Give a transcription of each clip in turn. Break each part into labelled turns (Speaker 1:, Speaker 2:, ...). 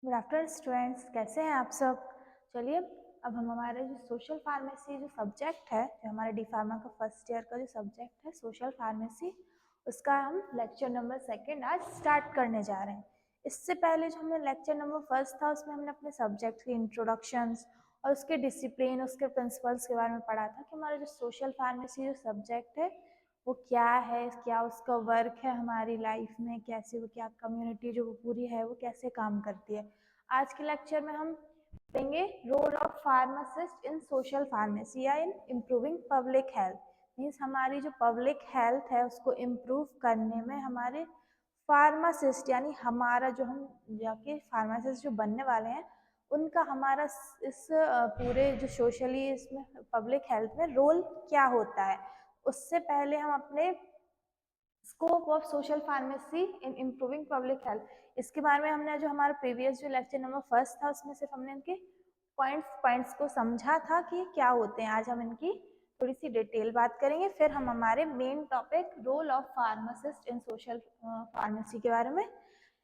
Speaker 1: Good afternoon students, कैसे हैं आप सब। चलिए अब हम हमारे जो सोशल फार्मेसी जो सब्जेक्ट है, जो हमारे डी फार्मा का फर्स्ट ईयर का जो सब्जेक्ट है सोशल फार्मेसी, उसका हम लेक्चर नंबर 2 आज स्टार्ट करने जा रहे हैं। इससे पहले जो हमने लेक्चर नंबर 1 था उसमें हमने अपने सब्जेक्ट की इंट्रोडक्शंस और उसके डिसिप्लिन, उसके प्रिंसिपल्स के बारे में पढ़ा था कि हमारा जो सोशल फार्मेसी जो सब्जेक्ट है वो क्या है, क्या उसका वर्क है हमारी लाइफ में, कैसे वो क्या कम्युनिटी जो वो पूरी है वो कैसे काम करती है। आज के लेक्चर में हम पढ़ेंगे role of pharmacist in social pharmacy या in improving public health. Means हमारी जो पब्लिक हेल्थ है उसको इम्प्रूव करने में हमारे फार्मासिस्ट यानी हमारा जो हम जाके फार्मासिस्ट जो बनने वाले हैं उनका हमारा इस पूरे जो सोशली इसमें पब्लिक हेल्थ में रोल क्या होता है। उससे पहले हम अपने scope of social pharmacy in improving public health इसके बारे में हमने जो हमारा प्रीवियस जो लेक्चर नंबर 1 था उसमें सिर्फ हमने इनके पॉइंट्स को समझा था कि क्या होते हैं। आज हम इनकी थोड़ी सी डिटेल बात करेंगे, फिर हम हमारे main topic role of pharmacist in social pharmacy के बारे में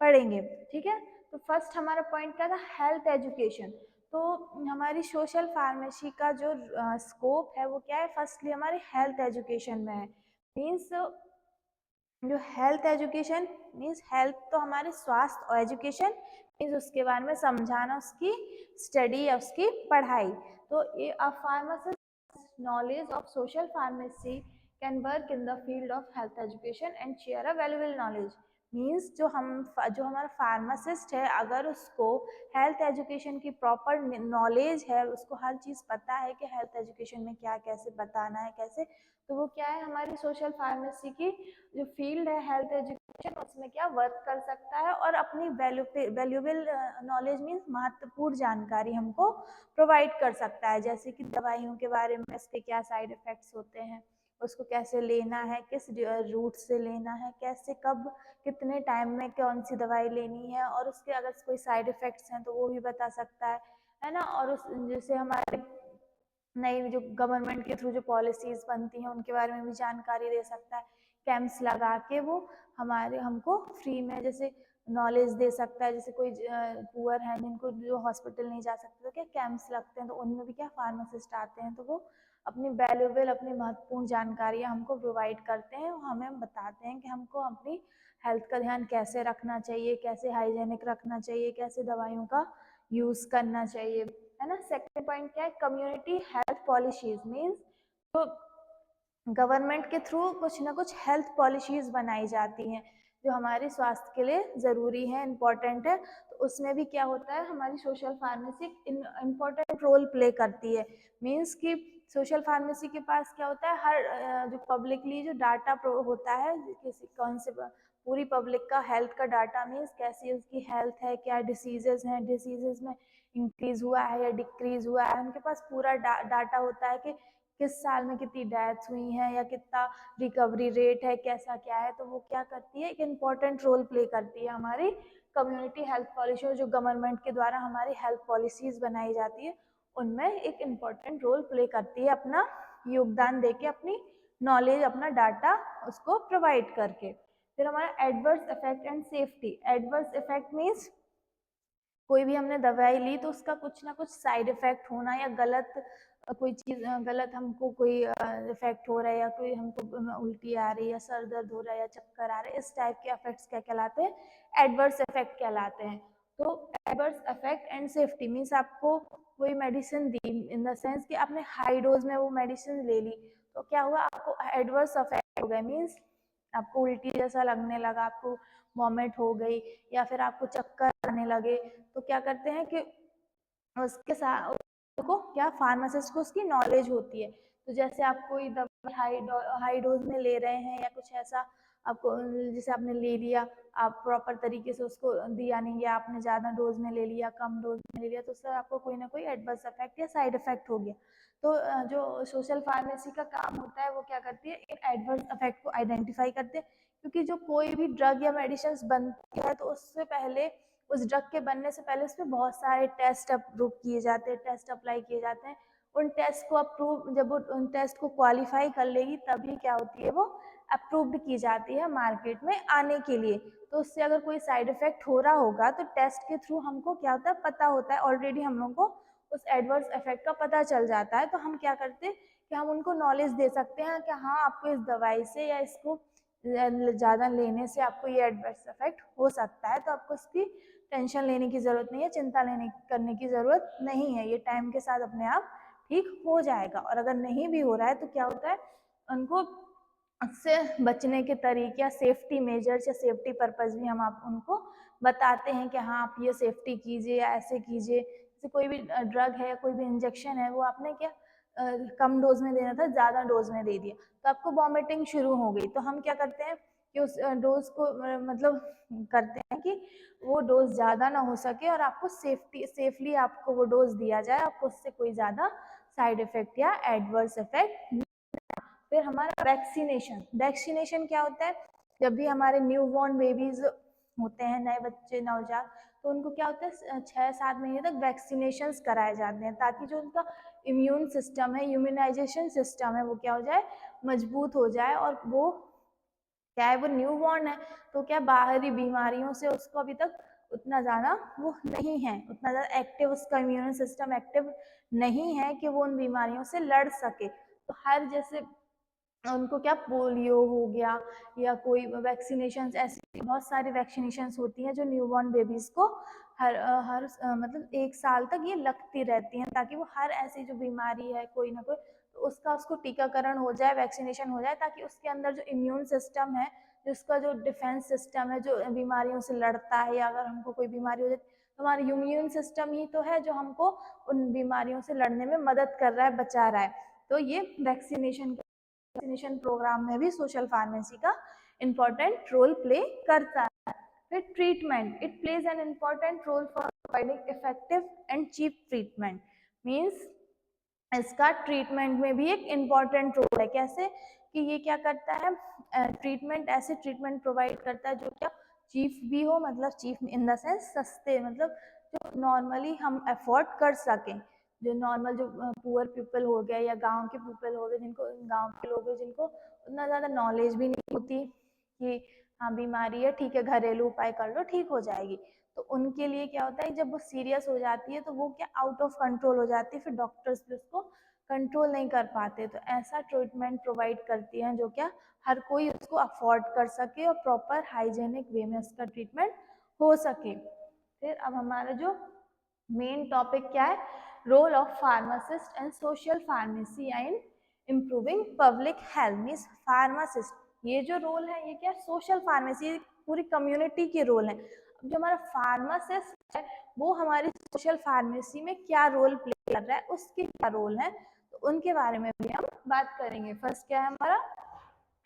Speaker 1: पढ़ेंगे। ठीक है, तो फर्स्ट हमारा पॉइंट क्या था, हेल्थ एजुकेशन। तो हमारी सोशल फार्मेसी का जो स्कोप है वो क्या है, फर्स्टली हमारी हेल्थ एजुकेशन में है। मीन्स जो हेल्थ एजुकेशन मीन्स हेल्थ तो हमारे स्वास्थ्य, और एजुकेशन मीन्स उसके बारे में समझाना, उसकी स्टडी या उसकी पढ़ाई। तो ये a pharmacist knowledge of social pharmacy can work in the field of health education and share a valuable knowledge. Means जो हमारा फार्मासिस्ट है अगर उसको हेल्थ एजुकेशन की प्रॉपर नॉलेज है, उसको हर चीज़ पता है कि हेल्थ एजुकेशन में क्या कैसे बताना है कैसे, तो वो क्या है हमारी सोशल फार्मेसी की जो फील्ड है हेल्थ एजुकेशन उसमें क्या वर्क कर सकता है और अपनी वैल्यूएबल नॉलेज मीन्स महत्वपूर्ण जानकारी हमको प्रोवाइड कर सकता है। जैसे कि दवाइयों के बारे में, इसके क्या साइड इफेक्ट्स होते हैं, उसको कैसे लेना है, किस रूट से लेना है, कैसे कब कितने टाइम में कौन सी दवाई लेनी है, और उसके अगर कोई साइड इफेक्ट्स हैं तो वो भी बता सकता है ना। और उस जैसे हमारे नई जो गवर्नमेंट के थ्रू जो पॉलिसीज बनती हैं उनके बारे में भी जानकारी दे सकता है। कैंप्स लगा के वो हमारे हमको फ्री में जैसे नॉलेज दे सकता है। जैसे कोई पुअर है जिनको जो हॉस्पिटल नहीं जा सकते तो क्या कैंप्स लगते हैं, तो उनमें भी क्या फार्मासिस्ट आते हैं, तो वो अपनी वैल्यूएबल अपनी महत्वपूर्ण जानकारियाँ हमको प्रोवाइड करते हैं, हमें बताते हैं कि हमको अपनी हेल्थ का ध्यान कैसे रखना चाहिए, कैसे हाइजेनिक रखना चाहिए, कैसे दवाइयों का यूज़ करना चाहिए, है ना। सेकंड पॉइंट क्या है, कम्युनिटी हेल्थ पॉलिसीज मीन्स तो गवर्नमेंट के थ्रू कुछ ना कुछ हेल्थ पॉलिसीज बनाई जाती हैं जो हमारे स्वास्थ्य के लिए ज़रूरी है, इम्पोर्टेंट है। तो उसमें भी क्या होता है, हमारी social pharmacy important role play करती है। मीन्स कि सोशल फार्मेसी के पास क्या होता है, हर जो पब्लिकली जो डाटा होता है किसी कौन से पूरी पब्लिक का हेल्थ का डाटा, मीन्स कैसी उसकी हेल्थ है, क्या डिसीजेज हैं, डिसीजेज में इंक्रीज हुआ है या डिक्रीज हुआ है, उनके पास पूरा डाटा होता है कि किस साल में कितनी डेथ्स हुई हैं या कितना रिकवरी रेट है, कैसा क्या है। तो वो क्या करती है, एक इम्पॉर्टेंट रोल प्ले करती है हमारी कम्युनिटी हेल्थ पॉलिसी, जो गवर्नमेंट के द्वारा हमारी हेल्थ पॉलिसीज बनाई जाती है उनमें एक इम्पॉर्टेंट रोल प्ले करती है, अपना योगदान देके, अपनी नॉलेज, अपना डाटा उसको प्रोवाइड करके। फिर हमारा adverse effect and safety. Adverse effect means कोई भी हमने दवाई ली तो उसका कुछ ना कुछ साइड इफेक्ट होना, या गलत कोई चीज़ गलत हमको कोई इफेक्ट हो रहा है, या कोई हमको उल्टी आ रही है, सर दर्द हो रहा है या चक्कर आ रहे हैं, इस टाइप के इफेक्ट्स क्या कहलाते हैं, एडवर्स इफेक्ट कहलाते हैं। तो adverse effect and safety means आपको कोई medicine the, in the sense कि आपने हाई डोज में वो मेडिसिन ले ली, तो क्या हुआ, आपको एडवर्स इफेक्ट हो गए, मीन्स आपको उल्टी जैसा लगने लगा, आपको वॉमिट हो गई, या फिर आपको चक्कर आने लगे। तो क्या करते हैं कि उसके साथ उसको क्या, फार्मासिस्ट को उसकी नॉलेज होती है। तो जैसे आप कोई दवा हाई डोज में ले रहे हैं या कुछ ऐसा, आपको जैसे आपने ले लिया, आप प्रॉपर तरीके से उसको दिया नहीं, या आपने ज़्यादा डोज में ले लिया, कम डोज में ले लिया, तो उससे आपको कोई ना कोई एडवर्स इफेक्ट या साइड इफेक्ट हो गया। तो जो सोशल फार्मेसी का काम होता है वो क्या करती है, इन एडवर्स इफेक्ट को आइडेंटिफाई करते हैं। क्योंकि जो कोई भी ड्रग या मेडिसिन बनती है तो उससे पहले, उस ड्रग के बनने से पहले उसमें बहुत सारे टेस्ट अप्रूव किए जाते हैं, टेस्ट अप्लाई किए जाते हैं। उन टेस्ट को अप्रूव, जब वो उन टेस्ट को क्वालिफाई कर लेगी तभी क्या होती है, वो अप्रूव्ड की जाती है मार्केट में आने के लिए। तो उससे अगर कोई साइड इफेक्ट हो रहा होगा तो टेस्ट के थ्रू हमको क्या होता है, पता होता है, ऑलरेडी हम लोगों को उस एडवर्स इफेक्ट का पता चल जाता है। तो हम क्या करते हैं कि हम उनको नॉलेज दे सकते हैं कि हाँ आपको इस दवाई से या इसको ज़्यादा लेने से आपको ये एडवर्स इफेक्ट हो सकता है, तो आपको इसकी टेंशन लेने की ज़रूरत नहीं है, चिंता करने की ज़रूरत नहीं है, ये टाइम के साथ अपने आप ठीक हो जाएगा। और अगर नहीं भी हो रहा है तो क्या होता है, उनको उससे बचने के तरीके या सेफ्टी मेजर्स या सेफ्टी पर्पस भी हम आप उनको बताते हैं कि हाँ आप ये सेफ्टी कीजिए या ऐसे कीजिए। जैसे कोई भी ड्रग है या कोई भी इंजेक्शन है, वो आपने क्या कम डोज में देना था, ज़्यादा डोज में दे दिया तो आपको वॉमिटिंग शुरू हो गई। तो हम क्या करते हैं कि उस डोज को मतलब करते हैं कि वो डोज ज़्यादा ना हो सके और आपको सेफली आपको वो डोज दिया जाए, आपको उससे कोई ज़्यादा साइड इफेक्ट या एडवर्स इफेक्ट। फिर हमारा वैक्सीनेशन क्या होता है, जब भी हमारे न्यू बॉर्न बेबीज होते हैं, नए बच्चे नवजात, तो उनको क्या होता है 6-7 महीने तक वैक्सीनेशन कराए जाते हैं ताकि जो उनका इम्यून सिस्टम है, इम्यूनाइजेशन सिस्टम है, वो क्या हो जाए, मजबूत हो जाए। और वो क्या है, वो न्यू बॉर्न है तो क्या बाहरी बीमारियों से उसको अभी तक उतना ज़्यादा वो नहीं है, उतना ज़्यादा एक्टिव, उसका इम्यून सिस्टम एक्टिव नहीं है कि वो उन बीमारियों से लड़ सके। तो हर जैसे उनको क्या पोलियो हो गया या कोई वैक्सीनेशन, ऐसी बहुत सारी वैक्सीनेशन होती हैं जो न्यूबॉर्न बेबीज को हर मतलब 1 साल तक ये लगती रहती हैं ताकि वो हर ऐसी जो बीमारी है कोई ना कोई, तो उसका उसको टीकाकरण हो जाए, वैक्सीनेशन हो जाए, ताकि उसके अंदर जो इम्यून सिस्टम है, जिसका जो डिफेंस सिस्टम है, जो बीमारियों से लड़ता है, या अगर हमको कोई बीमारी हो जाए तो हमारा इम्यून सिस्टम ही तो है जो हमको उन बीमारियों से लड़ने में मदद कर रहा है, बचा रहा है। तो ये वैक्सीनेशन प्रोग्राम में भी सोशल फार्मेसी का इम्पोर्टेंट रोल प्ले करता है। फिर treatment, it plays an important role for providing effective and cheap treatment. Means इसका ट्रीटमेंट में भी एक इम्पॉर्टेंट रोल है। कैसे कि ये क्या करता है, ट्रीटमेंट ऐसे ट्रीटमेंट प्रोवाइड करता है जो क्या चीप भी हो, मतलब चीप इन द सेंस सस्ते, मतलब जो नॉर्मली हम अफोर्ड कर सकें, जो नॉर्मल जो पुअर पीपल हो गए या गांव के पीपल हो गए, जिनको गांव के लोग हैं जिनको उतना ज़्यादा नॉलेज भी नहीं होती कि हाँ बीमारी है, ठीक है घरेलू उपाय कर लो ठीक हो जाएगी, तो उनके लिए क्या होता है जब वो सीरियस हो जाती है तो वो क्या आउट ऑफ कंट्रोल हो जाती है, फिर डॉक्टर्स भी उसको कंट्रोल नहीं कर पाते। तो ऐसा ट्रीटमेंट प्रोवाइड करती हैं जो क्या हर कोई उसको अफोर्ड कर सके और प्रॉपर हाइजेनिक वे में उसका ट्रीटमेंट हो सके। फिर अब हमारा जो मेन टॉपिक क्या है, role of pharmacist and social pharmacy in improving public health. Means pharmacist ये जो रोल है ये क्या सोशल फार्मेसी पूरी कम्युनिटी के रोल है। अब जो हमारा फार्मासिस्ट है वो हमारी सोशल फार्मेसी में क्या रोल प्ले कर रहा है, उसके क्या रोल है, तो उनके बारे में भी हम बात करेंगे। फर्स्ट क्या है हमारा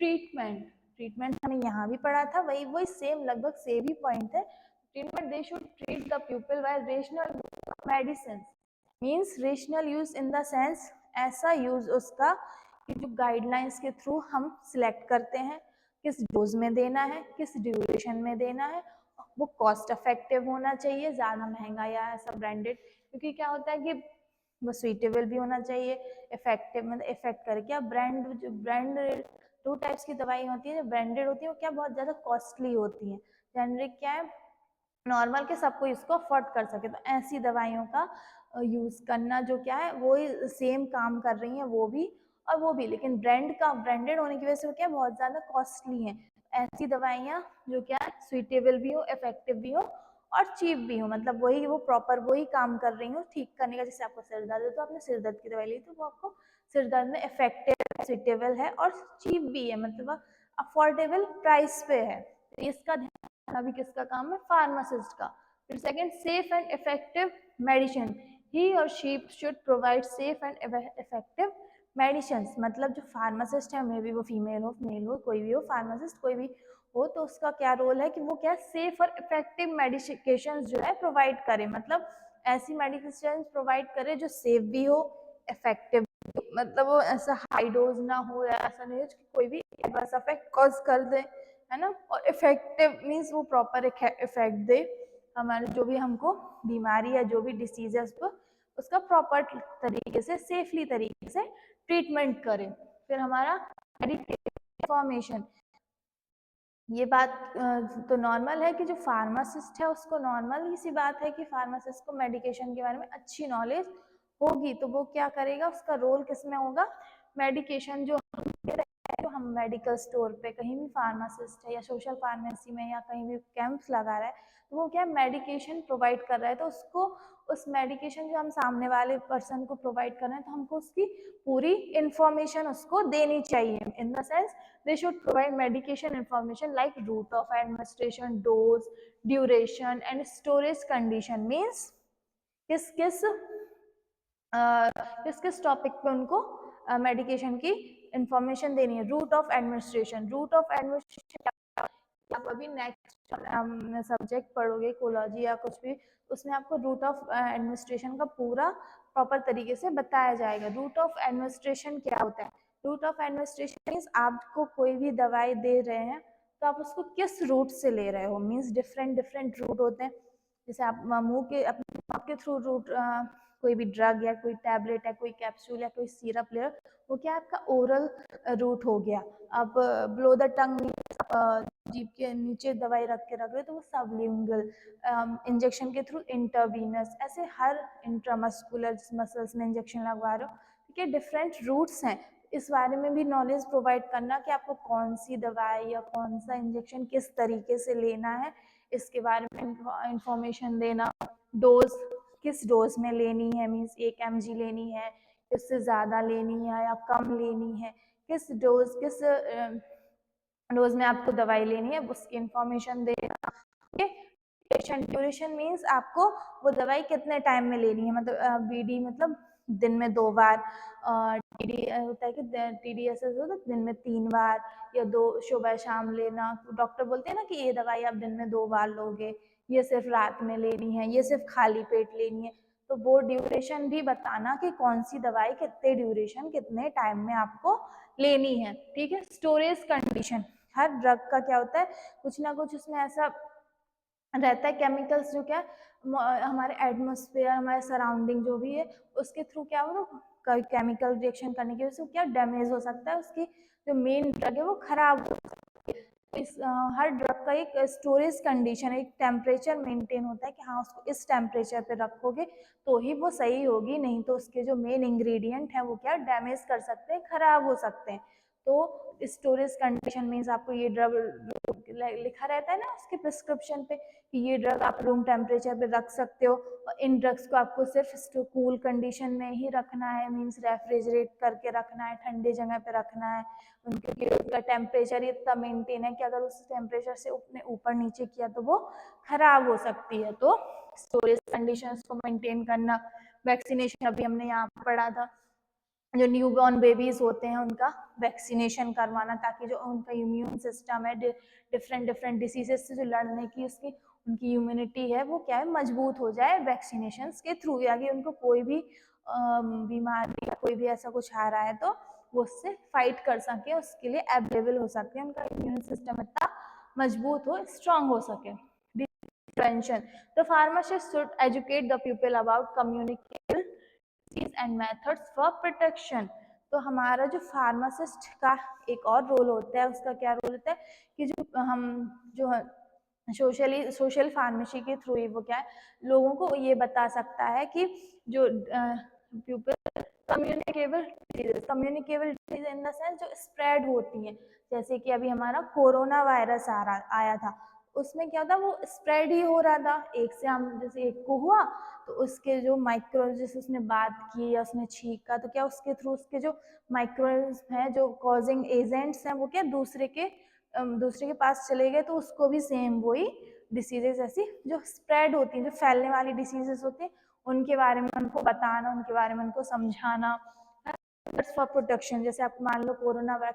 Speaker 1: ट्रीटमेंट। ट्रीटमेंट हमने यहाँ भी पढ़ा था, वही वही सेम लगभग सेम ही पॉइंट है। Treatment, they should treat the people by rational medicine. Means rational use in the sense ऐसा यूज उसका कि जो गाइडलाइंस के थ्रू हम सिलेक्ट करते हैं किस डोज में देना है, किस ड्यूरेशन में देना है, वो कॉस्ट इफेक्टिव होना चाहिए, ज़्यादा महंगा या ऐसा ब्रांडेड, क्योंकि क्या होता है कि वो सुइटेबल भी होना चाहिए, इफेक्टिव मतलब इफेक्ट करके। अब ब्रांड 2 टाइप्स की दवाई होती है, जो ब्रांडेड होती है वो क्या बहुत ज़्यादा कॉस्टली होती है, जेनरिक क्या है नॉर्मल के सब कोई इसको अफोर्ड कर सके। तो ऐसी दवाइयों का यूज़ करना जो क्या है वो सेम काम कर रही हैं वो भी और वो भी, लेकिन ब्रांडेड होने की वजह से वो क्या बहुत ज़्यादा कॉस्टली हैं। ऐसी दवाइयाँ जो क्या सुइटेबल भी हो, इफेक्टिव भी हो और चीप भी हो, मतलब वही वो प्रॉपर वही काम कर रही हो ठीक करने का। जैसे आपको सिर दर्द है तो आपने सिर दर्द की दवाई ली तो वो आपको सिर दर्द में इफेक्टिव सुइटेबल है और चीप भी है, मतलब अफोर्डेबल प्राइस पे है। इसका ध्यान अभी किसका काम है, फार्मासिस्ट का। फिर second, safe and effective medicine. He और she should provide safe and effective medicine. मतलब जो फार्मासिस्ट है, मे बी वो फीमेल हो मेल हो कोई भी हो, फार्मासिस्ट कोई भी हो, तो उसका क्या रोल है कि वो क्या सेफ और इफेक्टिव मेडिकेशन जो है प्रोवाइड करे, मतलब ऐसी मेडिकेशन प्रोवाइड करे जो सेफ भी हो, इफेक्टिव, मतलब वो ऐसा हाई डोज ना हो या ऐसा नहीं हो कि कोई भी एडवर्स इफेक्ट कॉज कर दे, है ना। और इफेक्टिव मीन्स वो प्रॉपर इफेक्ट दे, हमारे जो भी हमको बीमारी या जो भी डिसीज है उसको उसका प्रॉपर तरीके से सेफली तरीके से ट्रीटमेंट करें। फिर हमारा इंफॉर्मेशन। ये बात तो नॉर्मल है कि जो फार्मासिस्ट है उसको नॉर्मल ही सी बात है कि फार्मासिस्ट को मेडिकेशन के बारे में अच्छी नॉलेज होगी, तो वो क्या करेगा, उसका रोल किस में होगा, मेडिकेशन जो हम मेडिकल स्टोर पे कहीं भी फार्मासिस्ट है या सोशल फार्मेसी में या कहीं भी कैंप्स लगा रहा है, तो वो क्या मेडिकेशन प्रोवाइड कर रहा है, तो उसको उस मेडिकेशन जो हम सामने वाले पर्सन को प्रोवाइड कर रहे हैं तो हमको उसकी पूरी इंफॉर्मेशन उसको देनी चाहिए। इन the sense they should provide medication information like route of administration, dose, duration and storage condition। means किस किस टॉपिक पे उनको मेडिकेशन की इंफॉर्मेशन देनी है। Route of administration, route of administration आप अभी नेक्स्ट सब्जेक्ट पढ़ोगे कोलॉजी या कुछ भी, उसमें आपको रूट ऑफ एडमिनिस्ट्रेशन का पूरा प्रॉपर तरीके से बताया जाएगा। रूट ऑफ एडमिनिस्ट्रेशन क्या होता है, रूट ऑफ एडमिनिस्ट्रेशन मीन्स आपको कोई भी दवाई दे रहे हैं तो आप उसको किस रूट से ले रहे हो, मीन्स डिफरेंट डिफरेंट रूट होते हैं। जैसे आप मुंह के अपने आपके थ्रू रूट कोई भी ड्रग या कोई टैबलेट है, कोई कैप्सूल या कोई सिरप ले रहे हो, वो क्या आपका ओरल रूट हो गया। आप ब्लो द टंग जीभ के नीचे दवाई रख के रख रहे हो तो वो सबलिंगुअल, इंजेक्शन के थ्रू इंटरवीनस, ऐसे हर इंट्रामस्कुलर मसल्स में इंजेक्शन लगवा रहे हो, ठीक है, डिफरेंट रूट्स हैं। इस बारे में भी नॉलेज प्रोवाइड करना कि आपको कौन सी दवाई या कौन सा इंजेक्शन किस तरीके से लेना है, इसके बारे में इंफॉर्मेशन देना। डोज, किस डोज में लेनी है, मीन्स 1 mg लेनी है, इससे ज़्यादा लेनी है या कम लेनी है, किस डोज किस डोज में आपको दवाई लेनी है, उसकी इंफॉर्मेशन देना। ड्यूरेशन, ड्यूरेशन मीन्स आपको वो दवाई कितने टाइम में लेनी है, मतलब बीडी मतलब दिन में 2 बार, टीडी होता है कि टीडीएसएस हो तो दिन में 3 बार या 2 सुबह शाम लेना। डॉक्टर बोलते हैं ना कि ये दवाई आप दिन में 2 बार लोगे, ये सिर्फ रात में लेनी है, ये सिर्फ खाली पेट लेनी है, तो वो ड्यूरेशन भी बताना कि कौन सी दवाई कितने ड्यूरेशन कितने टाइम में आपको लेनी है, ठीक है। स्टोरेज कंडीशन, हर ड्रग का क्या होता है, कुछ ना कुछ उसमें ऐसा रहता है केमिकल्स जो क्या हमारे एटमॉस्फेयर, हमारे सराउंडिंग जो भी है उसके थ्रू क्या हो, केमिकल रिएक्शन करने की वजह से क्या डैमेज हो सकता है, उसकी जो मेन ड्रग है वो खराब हो सकती है। इस हर ड्रग का एक स्टोरेज कंडीशन, एक टेम्परेचर मेंटेन होता है कि हाँ उसको इस टेम्परेचर पे रखोगे तो ही वो सही होगी, नहीं तो उसके जो मेन इंग्रेडिएंट है वो क्या डैमेज कर सकते हैं, खराब हो सकते हैं। तो स्टोरेज कंडीशन मीन्स आपको ये ड्रग लिखा रहता है ना उसके प्रिस्क्रिप्शन पे कि ये ड्रग आप रूम टेम्परेचर पे रख सकते हो, और इन ड्रग्स को आपको सिर्फ कूल कंडीशन में ही रखना है, मीन्स रेफ्रिजरेट करके रखना है, ठंडे जगह पे रखना है, उनका टेम्परेचर इतना मेंटेन है कि अगर उस टेम्परेचर से अपने ऊपर नीचे किया तो वो खराब हो सकती है। तो स्टोरेज कंडीशंस को मेंटेन करना। वैक्सीनेशन अभी हमने यहाँ पढ़ा था, जो न्यूबॉर्न बेबीज होते हैं उनका वैक्सीनेशन करवाना, ताकि जो उनका इम्यून सिस्टम है डिफरेंट डिफरेंट डिसीजेस से जो लड़ने की उसकी उनकी इम्यूनिटी है वो क्या है मजबूत हो जाए वैक्सीनेशन के थ्रू, आगे उनको कोई भी बीमारी या कोई भी ऐसा कुछ आ रहा है तो वो उससे फाइट कर सके, उसके लिए अवेलेबल हो सके, उनका इम्यून सिस्टम इतना मजबूत हो, स्ट्रांग हो सके। Prevention. The pharmacist should educate the people about communicable disease and methods for protection। तो हमारा जो फार्मासिस्ट का एक और रोल होता है, उसका क्या रोल होता है कि जो हम जो सोशल फार्मेसी के थ्रू ही वो क्या है लोगों को ये बता सकता है कि जो people communicable disease in the sense जो स्प्रेड होती हैं, जैसे कि अभी हमारा कोरोना वायरस आया था, उसमें क्या था वो स्प्रेड ही हो रहा था, एक से हम जैसे एक को हुआ तो उसके जो माइक्रो जैसे उसने बात की या उसने छींका तो क्या उसके थ्रू उसके जो माइक्रोब्स हैं जो कॉजिंग एजेंट्स हैं वो क्या दूसरे के पास चले गए, तो उसको भी सेम वही डिसीजेज ऐसी जो स्प्रेड होती हैं, जो फैलने वाली डिसीजेस होती हैं, उनके बारे में उनको बताना, उनके बारे में उनको समझाना। फॉर प्रोटेक्शन, जैसे आप मान लो कोरोना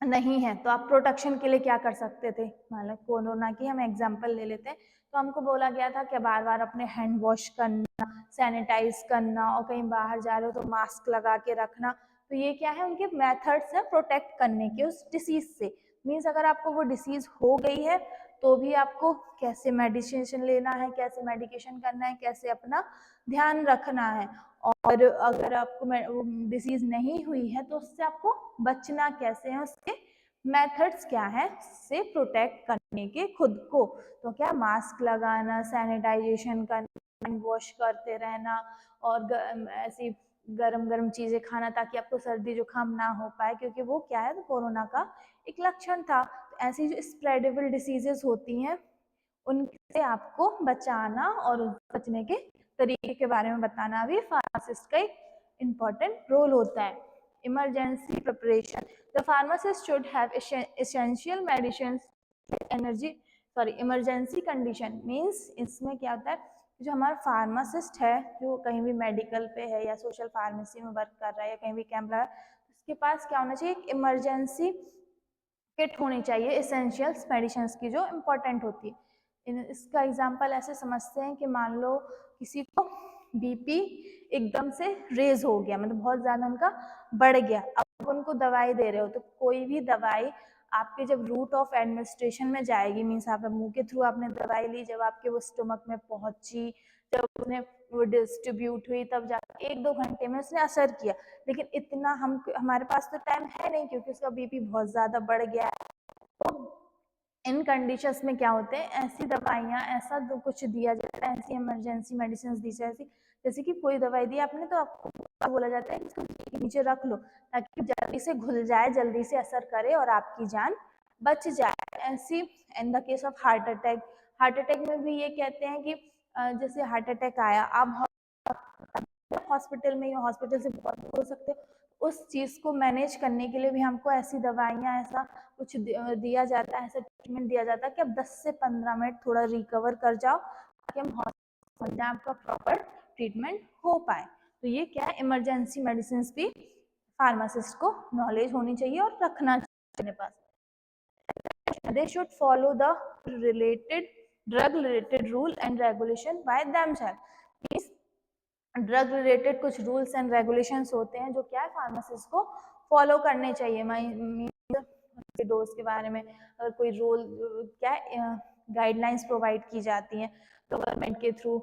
Speaker 1: नहीं है तो आप प्रोटेक्शन के लिए क्या कर सकते थे, मान लो कोरोना की हम एग्जांपल ले लेते हैं, तो हमको बोला गया था कि बार बार अपने हैंड वॉश करना, सैनिटाइज करना, और कहीं बाहर जा रहे हो तो मास्क लगा के रखना। तो ये क्या है उनके मेथड्स हैं प्रोटेक्ट करने के उस डिसीज से। मीन्स अगर आपको वो डिसीज हो गई है तो भी आपको कैसे मेडिकेशन लेना है, कैसे मेडिकेशन करना है, कैसे अपना ध्यान रखना है। और अगर आपको डिसीज नहीं हुई है तो उससे आपको बचना कैसे है, उसके मेथड्स क्या है से प्रोटेक्ट करने के खुद को। तो क्या, मास्क लगाना, सैनिटाइजेशन करना, हैंड वॉश करते रहना, और ऐसी गरम गरम चीज़ें खाना ताकि आपको सर्दी जुकाम ना हो पाए, क्योंकि वो क्या है, तो कोरोना का एक लक्षण था। तो ऐसी जो स्प्रेडेबल डिसीजेस होती हैं उनसे आपको बचाना और बचने के तरीके के बारे में बताना भी फार्मासिस्ट का एक इम्पॉर्टेंट रोल होता है। Emergency preparation, the pharmacist should have essential medicine energy emergency condition means, इसमें क्या होता है, जो हमारा फार्मासिस्ट है जो कहीं भी मेडिकल पे है या सोशल फार्मेसी में वर्क कर रहा है या कहीं भी कैंप लगा, उसके पास क्या होना चाहिए, एक इमरजेंसी किट होनी चाहिए एसेंशियल्स मेडिसिन की जो इम्पोर्टेंट होती है। इसका एग्जांपल ऐसे समझते हैं कि मान लो किसी को बीपी एकदम से रेज हो गया, मतलब बहुत ज़्यादा उनका बढ़ गया, अब उनको दवाई दे रहे हो, तो कोई भी दवाई आपके जब रूट ऑफ एडमिनिस्ट्रेशन में जाएगी, मीन्स आप मुंह के थ्रू आपने दवाई ली, जब आपके वो स्टमक में पहुंची, जब उसने वो डिस्ट्रीब्यूट हुई, तब जाकर 1-2 घंटे में उसने असर किया। लेकिन इतना हमारे पास तो टाइम है नहीं, क्योंकि उसका बीपी बहुत ज़्यादा बढ़ गया है। तो इन कंडीशंस में क्या होते हैं, ऐसी दवाइयाँ, ऐसा कुछ दिया जाता है, ऐसी इमरजेंसी मेडिसिन दी जाती, जैसे कि कोई दवाई दी आपने तो आपको बोला जाता है इसको नीचे रख लो ताकि जल्दी से घुल जाए, जल्दी से असर करे और आपकी जान बच जाए। ऐसी in the case of heart attack में भी ये कहते हैं कि जैसे हार्ट अटैक आया, आप हॉस्पिटल में या हॉस्पिटल से बहुत दूर हो सकते हो, उस चीज़ को मैनेज करने के लिए भी हमको ऐसी दवाइयाँ, ऐसा कुछ दिया जाता है, ऐसा ट्रीटमेंट दिया जाता है कि अब 10 से 15 मिनट थोड़ा रिकवर कर जाओ ताकि हम हॉस्पिटल में आपका प्रॉपर ट्रीटमेंट हो पाए। तो ये क्या है, इमरजेंसी मेडिसिन भी फार्मासिस्ट को नॉलेज होनी चाहिए और रखना चाहिए अपने पास। They should follow the drug related rule and regulation by themselves। Drug related कुछ रूल्स एंड रेगुलेशंस होते हैं जो क्या है, फार्मासिस्ट को फॉलो करने चाहिए। डोज के बारे में अगर कोई रूल क्या है, गाइडलाइंस प्रोवाइड की जाती हैं गवर्नमेंट के थ्रू,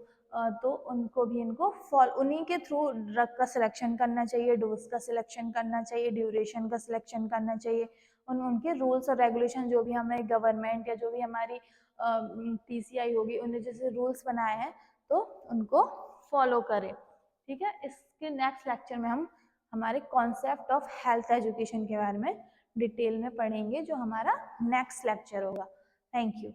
Speaker 1: तो उनको भी इनको उन्हीं के थ्रू ड्रग का सिलेक्शन करना चाहिए, डोज का सिलेक्शन करना चाहिए, ड्यूरेशन का सिलेक्शन करना चाहिए। उनके रूल्स और रेगुलेशन जो भी हमारी गवर्नमेंट या जो भी हमारी पीसीआई होगी, उन्हें जैसे रूल्स बनाए हैं तो उनको फॉलो करें। ठीक है, इसके नेक्स्ट लेक्चर में हम हमारे कॉन्सेप्ट ऑफ हेल्थ एजुकेशन के बारे में डिटेल में पढ़ेंगे, जो हमारा नेक्स्ट लेक्चर होगा। Thank you.